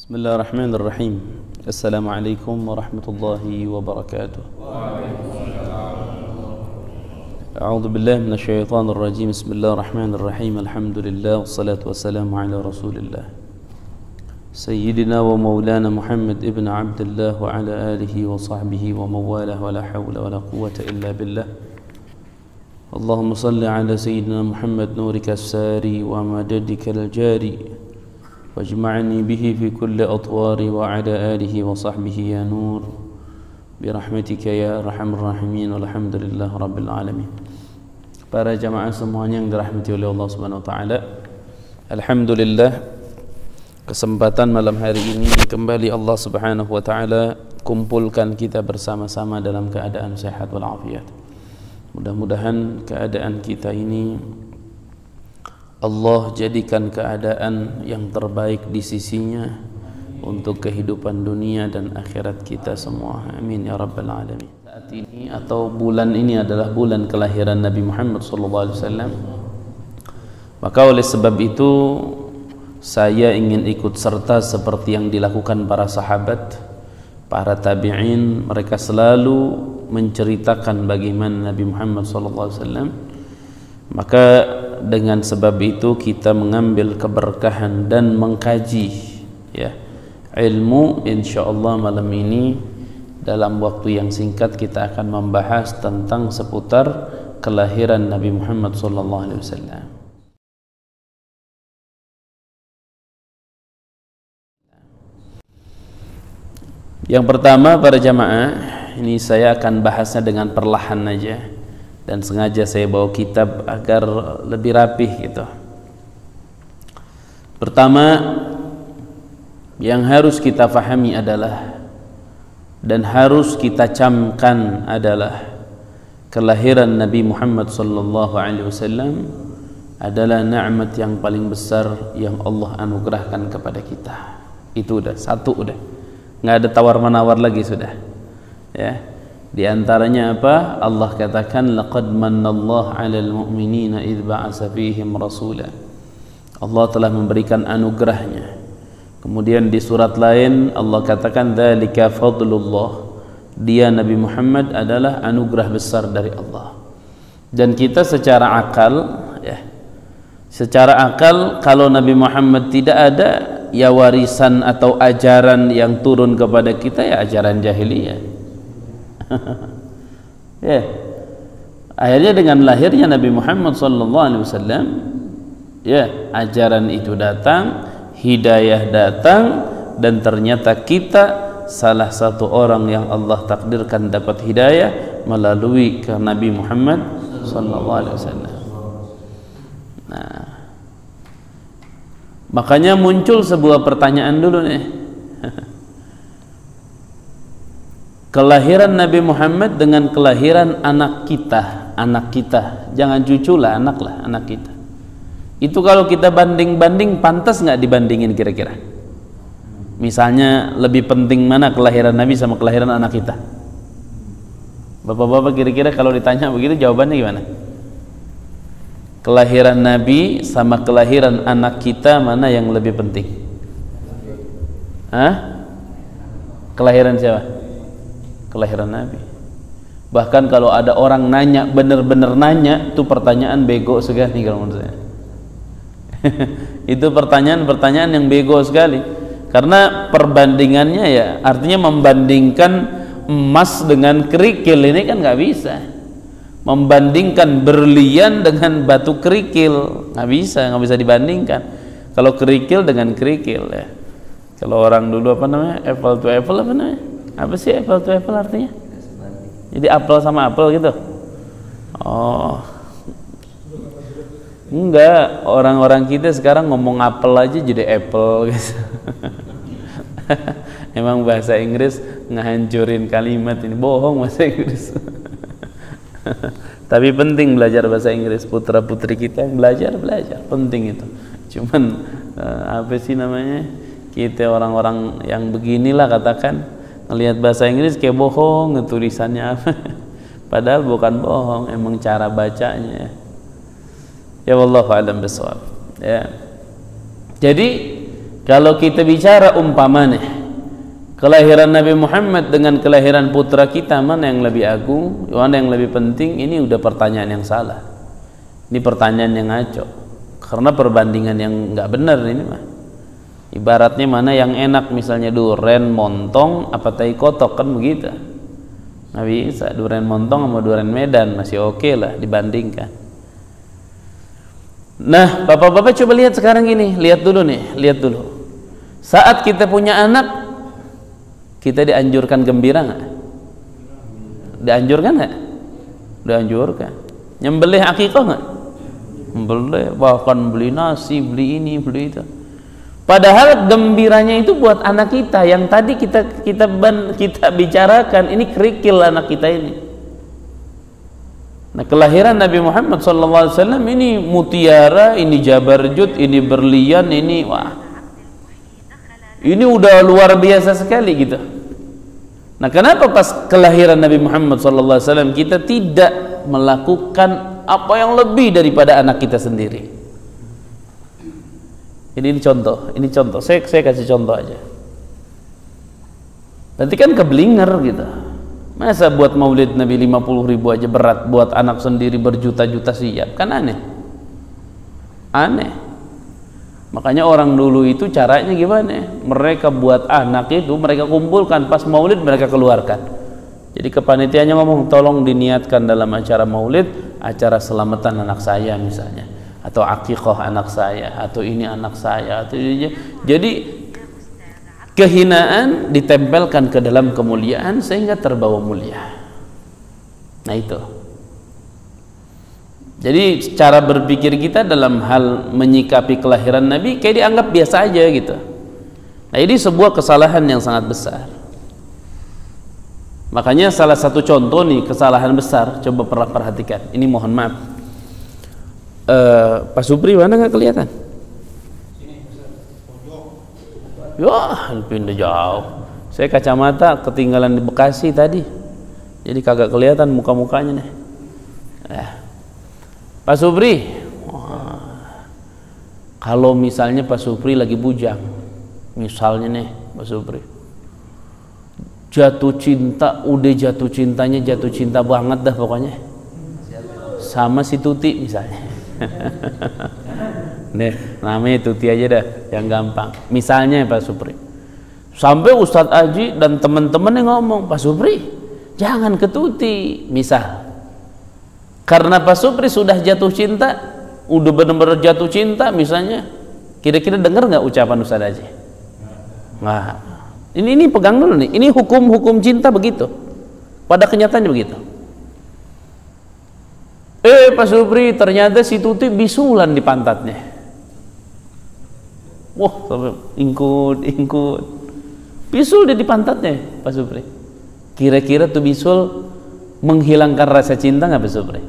Bismillahirrahmanirrahim. Assalamualaikum warahmatullahi wabarakatuh. A'udzu billahi minasyaitonir rajim. Bismillahirrahmanirrahim. Alhamdulillah wassalatu wassalamu ala Rasulillah. Sayyidina wa maulana Muhammad ibn Abdullah wa ala alihi wa sahbihi wa mawalah wa la hawla wa la quwwata illa billah. Allahumma salli ala sayyidina Muhammad nurika as-sari wa madadika al-jari wajma'ni bihi fi kulli atwari wa ala alihi wa sahbihi ya nur birahmatika ya arhamar rahimin walhamdulillah rabbil alamin. Para jamaah semuanya yang dirahmati oleh Allah Subhanahu wa taala, alhamdulillah kesempatan malam hari ini kembali Allah Subhanahu wa taala kumpulkan kita bersama-sama dalam keadaan sehat walafiat. Mudah-mudahan keadaan kita ini Allah jadikan keadaan yang terbaik di sisinya untuk kehidupan dunia dan akhirat kita semua. Amin ya rabbal alamin. Saat ini atau bulan ini adalah bulan kelahiran Nabi Muhammad SAW. Maka oleh sebab itu saya ingin ikut serta seperti yang dilakukan para sahabat, para tabi'in. Mereka selalu menceritakan bagaimana Nabi Muhammad SAW. Maka dengan sebab itu kita mengambil keberkahan dan mengkaji ya ilmu. Insyaallah malam ini dalam waktu yang singkat kita akan membahas tentang seputar kelahiran Nabi Muhammad SAW. Yang pertama para jamaah, ini saya akan bahasnya dengan perlahan aja, dan sengaja saya bawa kitab agar lebih rapih gitu. Pertama yang harus kita fahami adalah dan harus kita camkan adalah kelahiran Nabi Muhammad SAW adalah nikmat yang paling besar yang Allah anugerahkan kepada kita. Itu udah satu, udah nggak ada tawar menawar lagi sudah ya. Di antaranya apa? Allah katakan laqad mannallahu 'alal mu'minina idz ba'atsa fihim rasula. Allah telah memberikan anugerahnya. Kemudian di surat lain Allah katakan dzalika fadlullah. Dia Nabi Muhammad adalah anugerah besar dari Allah. Dan kita secara akal ya, secara akal kalau Nabi Muhammad tidak ada, ya warisan atau ajaran yang turun kepada kita ya ajaran jahiliyah. Ya, akhirnya dengan lahirnya Nabi Muhammad SAW, ya ajaran itu datang, hidayah datang, dan ternyata kita salah satu orang yang Allah takdirkan dapat hidayah melalui ke Nabi Muhammad SAW. Nah, makanya muncul sebuah pertanyaan dulu nih. Kelahiran Nabi Muhammad dengan kelahiran anak kita, jangan cucu lah, anak kita. Itu kalau kita banding-banding, pantas nggak dibandingin kira-kira? Misalnya lebih penting mana kelahiran Nabi sama kelahiran anak kita? Bapak-bapak kira-kira kalau ditanya begitu jawabannya gimana? Kelahiran Nabi sama kelahiran anak kita mana yang lebih penting? Hah? Kelahiran siapa? Kelahiran Nabi. Bahkan kalau ada orang nanya, bener-bener nanya, itu pertanyaan bego sekali kalau menurut saya. Itu pertanyaan yang bego sekali, karena perbandingannya ya artinya membandingkan emas dengan kerikil, ini kan nggak bisa. Membandingkan berlian dengan batu kerikil nggak bisa dibandingkan. Kalau kerikil dengan kerikil ya. Kalau orang dulu apa namanya, apple to apple apa namanya? Apa sih apple to apple artinya? Jadi apel sama apel gitu? Oh, enggak, orang-orang kita sekarang ngomong apel aja jadi apple gitu. Emang bahasa Inggris ngehancurin kalimat ini, bohong bahasa Inggris. Tapi penting belajar bahasa Inggris, putra putri kita yang belajar penting itu. Cuman apa sih namanya, kita orang-orang yang beginilah katakan ngelihat bahasa Inggris kayak bohong, tulisannya apa. Padahal bukan bohong, emang cara bacanya. Ya wallahu a'lam bishawab. Ya. Jadi Kalau kita bicara umpamanya kelahiran Nabi Muhammad dengan kelahiran putra kita, mana yang lebih agung, mana yang lebih penting, ini udah pertanyaan yang salah. Ini pertanyaan yang ngaco, karena perbandingan yang nggak benar ini mah. Ibaratnya mana yang enak, misalnya duren montong apa tai kotok, kan begitu. Nabi Isa duren montong sama duren Medan masih oke lah dibandingkan. Nah, bapak-bapak coba lihat sekarang ini, lihat dulu nih, lihat dulu. Saat kita punya anak, kita dianjurkan gembira nggak? Dianjurkan nggak? Dianjurkan. Nyembelih akikah nggak? Nyembelih, bahkan beli nasi, beli ini, beli itu. Padahal gembiranya itu buat anak kita yang tadi kita bicarakan, ini kerikil anak kita ini. Nah, kelahiran Nabi Muhammad SAW ini mutiara, ini jabarjut, ini berlian, ini wah. Ini udah luar biasa sekali gitu. Nah, kenapa pas kelahiran Nabi Muhammad SAW kita tidak melakukan apa yang lebih daripada anak kita sendiri? Ini contoh, ini contoh. Saya kasih contoh aja. Nanti kan keblinger gitu. Masa buat maulid Nabi 50.000 aja berat, buat anak sendiri berjuta-juta siap, kan aneh. Aneh. Makanya orang dulu itu caranya gimana? Mereka buat anak itu, mereka kumpulkan pas maulid, mereka keluarkan. Jadi kepanitianya ngomong, tolong diniatkan dalam acara maulid, acara selamatan anak saya misalnya, atau akikah anak saya, atau ini anak saya, atau ini. Jadi kehinaan ditempelkan ke dalam kemuliaan sehingga terbawa mulia. Nah itu. Jadi cara berpikir kita dalam hal menyikapi kelahiran Nabi kayak dianggap biasa aja gitu. Nah, ini sebuah kesalahan yang sangat besar. Makanya salah satu contoh nih kesalahan besar, coba pernah perhatikan. Ini mohon maaf. Pak Supri mana nggak kelihatan? Ya, pindah jauh. Saya kacamata ketinggalan di Bekasi tadi, jadi kagak kelihatan muka-mukanya nih. Pak Supri, kalau misalnya Pak Supri lagi bujang, misalnya nih Pak Supri jatuh cinta, udah jatuh cintanya jatuh cinta banget dah pokoknya sama si Tuti misalnya. Nih namanya Tuti aja dah yang gampang. Misalnya Pak Supri, sampai Ustadz Aji dan teman-teman yang ngomong, Pak Supri jangan ke Tuti misal. Karena Pak Supri sudah jatuh cinta, udah benar-benar jatuh cinta misalnya, kira-kira dengar nggak ucapan Ustadz Aji? Nah, ini pegang dulu nih, ini hukum cinta begitu, pada kenyataannya begitu. Pak Supri ternyata si Tuti bisulan di pantatnya. Wah, ingkut, bisul dia di pantatnya Pak Supri. Kira-kira tuh bisul menghilangkan rasa cinta nggak Pak Supri?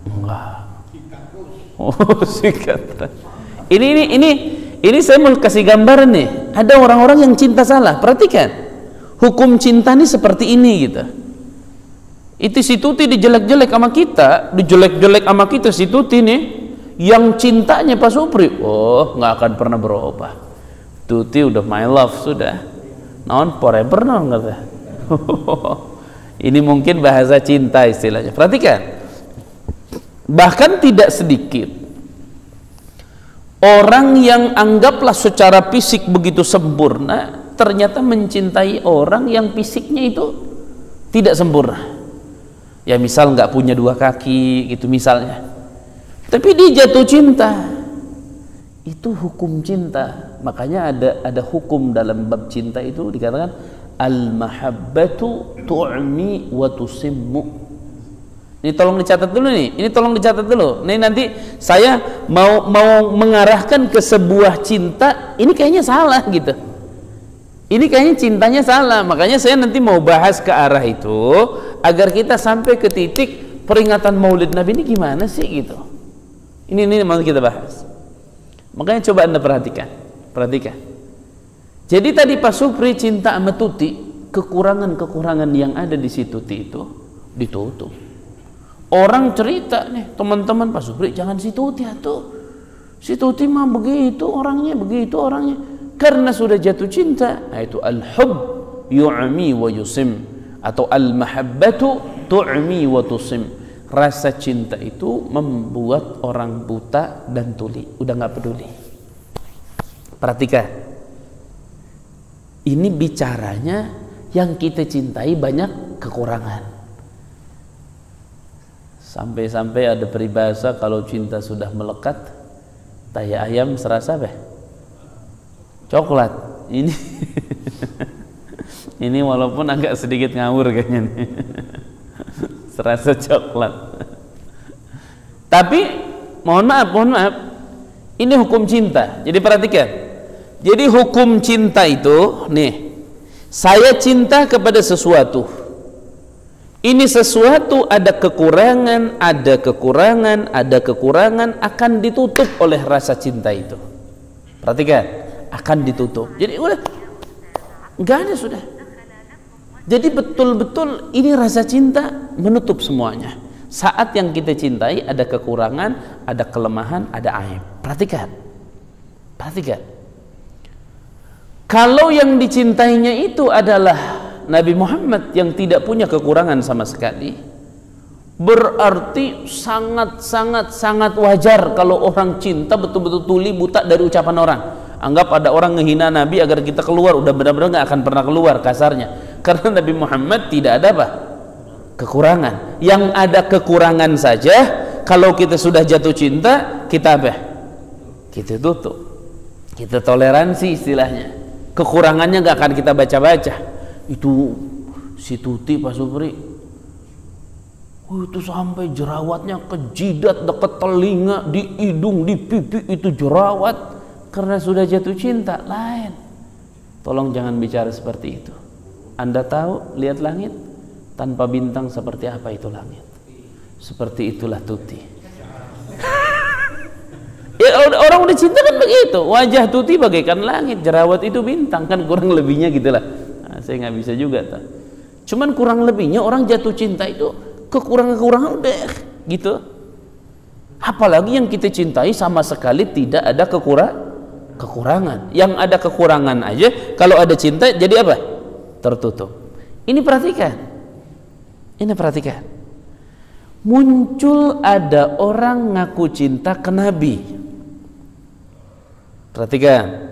Enggak. Oh, sikat. Ini saya mau kasih gambaran nih. Ada orang-orang yang cinta salah. Perhatikan. Hukum cinta ini seperti ini gitu. Itu si Tuti dijelek-jelek sama kita, si Tuti nih, yang cintanya Pak Supri, oh nggak akan pernah berubah. Tuti udah my love sudah. Non forever non kata. Ini mungkin bahasa cinta istilahnya. Perhatikan. Bahkan tidak sedikit orang yang anggaplah secara fisik begitu sempurna, ternyata mencintai orang yang fisiknya itu tidak sempurna. Ya misal nggak punya dua kaki gitu misalnya, tapi dia jatuh cinta. Itu hukum cinta. Makanya ada hukum dalam bab cinta itu dikatakan al-mahabbatu tu'mi wa tusimmu. Ini tolong dicatat dulu nih. Ini tolong dicatat dulu. Nih nanti saya mau mengarahkan ke sebuah cinta. Ini kayaknya salah gitu. Ini kayaknya cintanya salah. Makanya saya nanti mau bahas ke arah itu agar kita sampai ke titik peringatan Maulid Nabi ini gimana sih gitu. Ini mau kita bahas. Makanya coba Anda perhatikan. Jadi tadi Pak Supri cinta sama Tuti, kekurangan-kekurangan yang ada di si Tuti itu ditutup. Orang cerita nih, teman-teman, Pak Supri jangan si Tuti atuh. Si Tuti mah begitu orangnya. karena sudah jatuh cinta, itu al-hub yu'mi wa yusim, atau al-mahabbatu tu'mi wa tusim. Rasa cinta itu membuat orang buta dan tuli, udah nggak peduli. Perhatikan, ini bicaranya yang kita cintai banyak kekurangan. Sampai-sampai ada peribahasa, kalau cinta sudah melekat, tai ayam serasa apa? Coklat. Ini ini walaupun agak sedikit ngawur kayaknya nih. Serasa coklat. Tapi mohon maaf, ini hukum cinta. Jadi perhatikan. Jadi hukum cinta itu nih, saya cinta kepada sesuatu. Ini sesuatu ada kekurangan, akan ditutup oleh rasa cinta itu. Perhatikan, akan ditutup. Jadi udah nggak ada sudah. Jadi betul-betul ini rasa cinta menutup semuanya. Saat yang kita cintai ada kekurangan, ada kelemahan, ada aib. Perhatikan. Kalau yang dicintainya itu adalah Nabi Muhammad yang tidak punya kekurangan sama sekali, berarti sangat wajar kalau orang cinta betul-betul tuli buta dari ucapan orang. Anggap ada orang ngehina Nabi agar kita keluar, udah benar-benar nggak akan pernah keluar kasarnya. Karena Nabi Muhammad tidak ada apa? Kekurangan. Yang ada kekurangan saja, kalau kita sudah jatuh cinta, kita apa? Kita tutup, kita toleransi istilahnya. Kekurangannya nggak akan kita baca-baca. Itu si Tuti, Pak Supri, itu sampai jerawatnya ke jidat, dekat telinga, di hidung, di pipi itu jerawat. Karena sudah jatuh cinta. Lain. Tolong jangan bicara seperti itu. Anda tahu, lihat langit, tanpa bintang seperti apa itu langit? Seperti itulah Tuti. Ya, orang udah cinta kan begitu. Wajah Tuti bagaikan langit, jerawat itu bintang, kan kurang lebihnya gitulah. Nah, saya nggak bisa juga tuh. Cuman kurang lebihnya orang jatuh cinta itu kekurangan udah gitu. Apalagi yang kita cintai sama sekali tidak ada kekurangan. Yang ada kekurangan aja, kalau ada cinta jadi apa? Tertutup. Ini perhatikan. Muncul ada orang ngaku cinta ke Nabi. Perhatikan.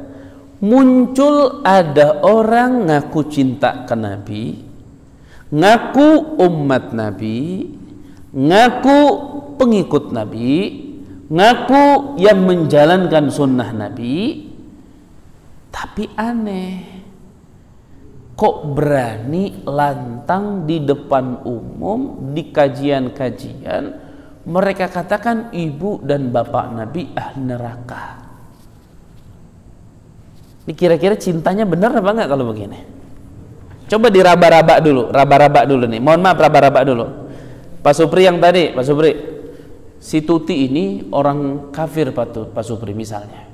Muncul ada orang ngaku cinta ke Nabi, ngaku umat Nabi, ngaku pengikut Nabi, ngaku yang menjalankan sunnah Nabi, tapi aneh, kok berani lantang di depan umum, di kajian-kajian, mereka katakan ibu dan bapak Nabi ahli neraka. Ini kira-kira cintanya benar apa enggak kalau begini? Coba diraba-raba dulu nih. Mohon maaf, raba-raba dulu. Pak Supri yang tadi, Pak Supri, si Tuti ini orang kafir Pak Supri misalnya.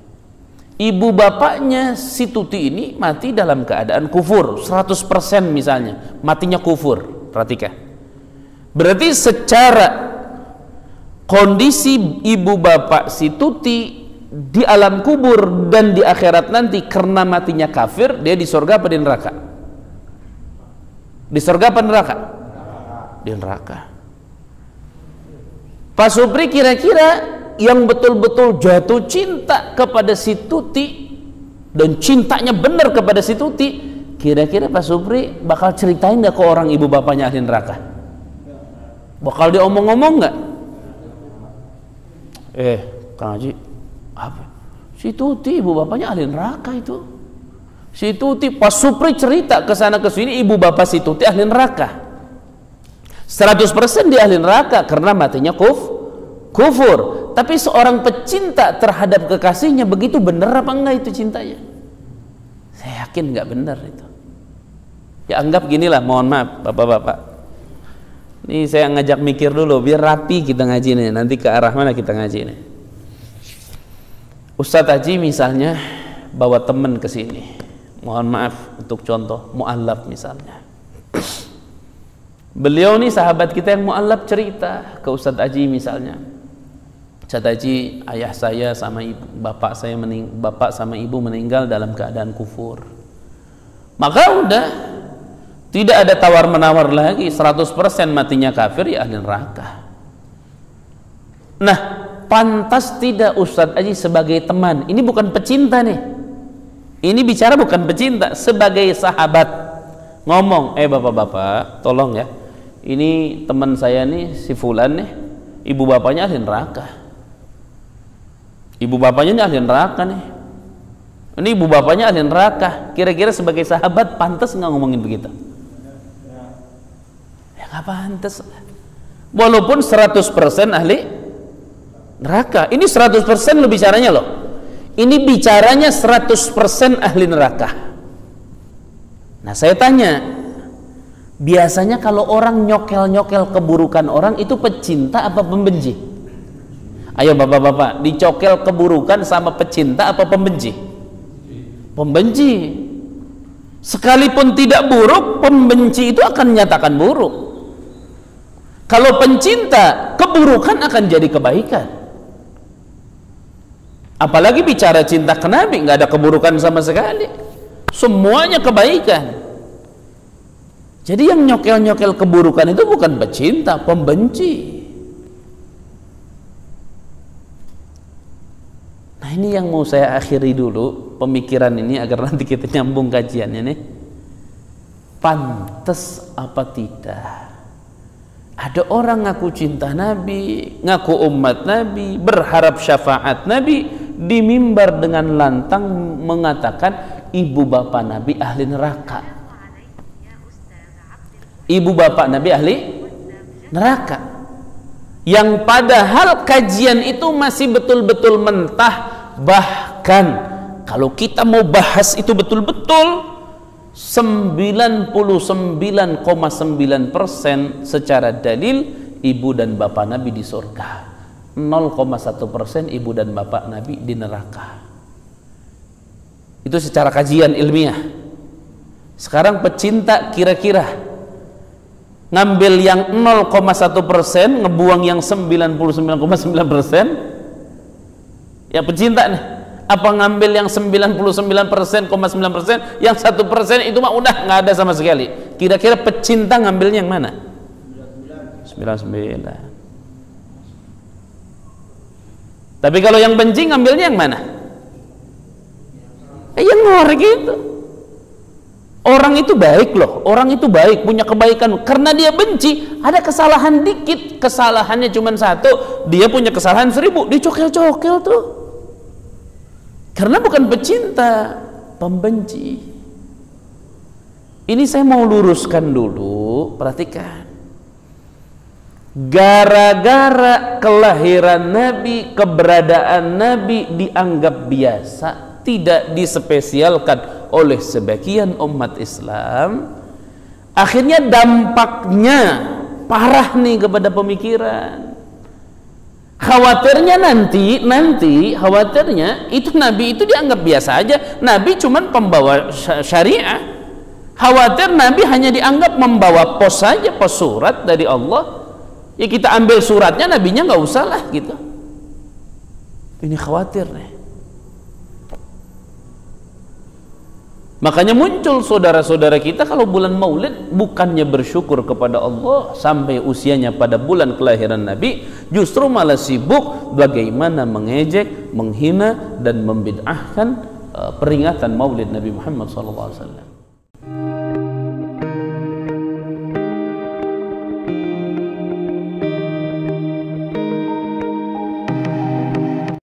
Ibu bapaknya si Tuti ini mati dalam keadaan kufur, 100% misalnya, matinya kufur. Perhatikan. Berarti secara kondisi ibu bapak si Tuti di alam kubur dan di akhirat nanti karena matinya kafir, dia di surga apa di neraka? Di surga apa neraka? Di neraka. Pak Supri kira-kira yang betul-betul jatuh cinta kepada si Tuti dan cintanya benar kepada si Tuti, kira-kira Pak Supri bakal ceritain nggak ke orang ibu bapaknya ahli neraka? Bakal diomong-omong nggak? Kang Haji, apa? Si Tuti ibu bapaknya ahli neraka itu. Si Tuti, Pak Supri cerita ke sana ke sini, ibu bapak si Tuti ahli neraka. 100% dia ahli neraka karena matinya kufur. Tapi seorang pecinta terhadap kekasihnya begitu benar apa enggak itu cintanya? Saya yakin enggak benar itu. Ya anggap ginilah, mohon maaf bapak-bapak. Ini saya ngajak mikir dulu biar rapi kita ngaji nih. Nanti ke arah mana kita ngaji nih? Ustadz Haji misalnya bawa teman ke sini. Mohon maaf untuk contoh mu'allaf misalnya. Beliau nih sahabat kita yang mu'allaf cerita ke Ustadz Haji misalnya. Ustaz Haji, ayah saya sama bapak sama ibu meninggal dalam keadaan kufur. Maka udah tidak ada tawar menawar lagi, 100% matinya kafir ya ahli neraka. Nah, pantas tidak Ustaz Haji sebagai teman, ini bukan pecinta nih, ini bicara bukan pecinta, sebagai sahabat ngomong, bapak-bapak tolong ya, ini teman saya nih si fulan nih, ibu bapaknya ahli neraka, ibu bapaknya ini ahli neraka nih, ini ibu bapaknya ahli neraka. Kira-kira sebagai sahabat pantas nggak ngomongin begitu? Ya nggak pantas, walaupun 100% ahli neraka. Ini 100% lo bicaranya loh, ini bicaranya 100% ahli neraka. Nah saya tanya, biasanya kalau orang nyokel-nyokel keburukan orang itu pecinta apa pembenci? Ayo bapak-bapak, dicokel keburukan sama pecinta apa pembenci? Pembenci. Sekalipun tidak buruk, pembenci itu akan menyatakan buruk. Kalau pencinta, keburukan akan jadi kebaikan. Apalagi bicara cinta ke Nabi, nggak ada keburukan sama sekali, semuanya kebaikan. Jadi yang nyokel-nyokel keburukan itu bukan pecinta, pembenci. Nah ini yang mau saya akhiri dulu pemikiran ini agar nanti kita nyambung kajiannya nih. Pantas apa tidak ada orang ngaku cinta Nabi, ngaku umat Nabi, berharap syafaat Nabi, di mimbar dengan lantang mengatakan ibu bapak Nabi ahli neraka, ibu bapak Nabi ahli neraka, yang padahal kajian itu masih betul-betul mentah. Bahkan kalau kita mau bahas itu betul-betul 99,9% secara dalil ibu dan bapak Nabi di surga, 0,1% ibu dan bapak Nabi di neraka. Itu secara kajian ilmiah. Sekarang pecinta kira-kira ngambil yang 0,1%, ngebuang yang 99,9%. Ya pecinta nih, apa ngambil yang 99,9%, yang 1% itu mah udah nggak ada sama sekali. Kira-kira pecinta ngambilnya yang mana? 99. Tapi kalau yang benci ngambilnya yang mana? Yang ngorek itu. Orang itu baik loh, orang itu baik, punya kebaikan. Karena dia benci, ada kesalahan dikit, kesalahannya cuma 1, dia punya kesalahan 1000, dicokel-cokel tuh. Karena bukan pecinta, pembenci. Ini saya mau luruskan dulu, perhatikan. Gara-gara kelahiran Nabi, keberadaan Nabi dianggap biasa, tidak dispesialkan oleh sebagian umat Islam, akhirnya dampaknya parah nih kepada pemikiran. Khawatirnya nanti khawatirnya itu Nabi itu dianggap biasa aja, Nabi cuman pembawa syariah. Khawatir Nabi hanya dianggap membawa pos saja, pos surat dari Allah. Ya kita ambil suratnya, nabinya nggak usah lah gitu. Ini khawatir nih. Makanya muncul saudara-saudara kita kalau bulan Maulid bukannya bersyukur kepada Allah sampai usianya pada bulan kelahiran Nabi, justru malah sibuk bagaimana mengejek, menghina dan membid'ahkan peringatan Maulid Nabi Muhammad SAW.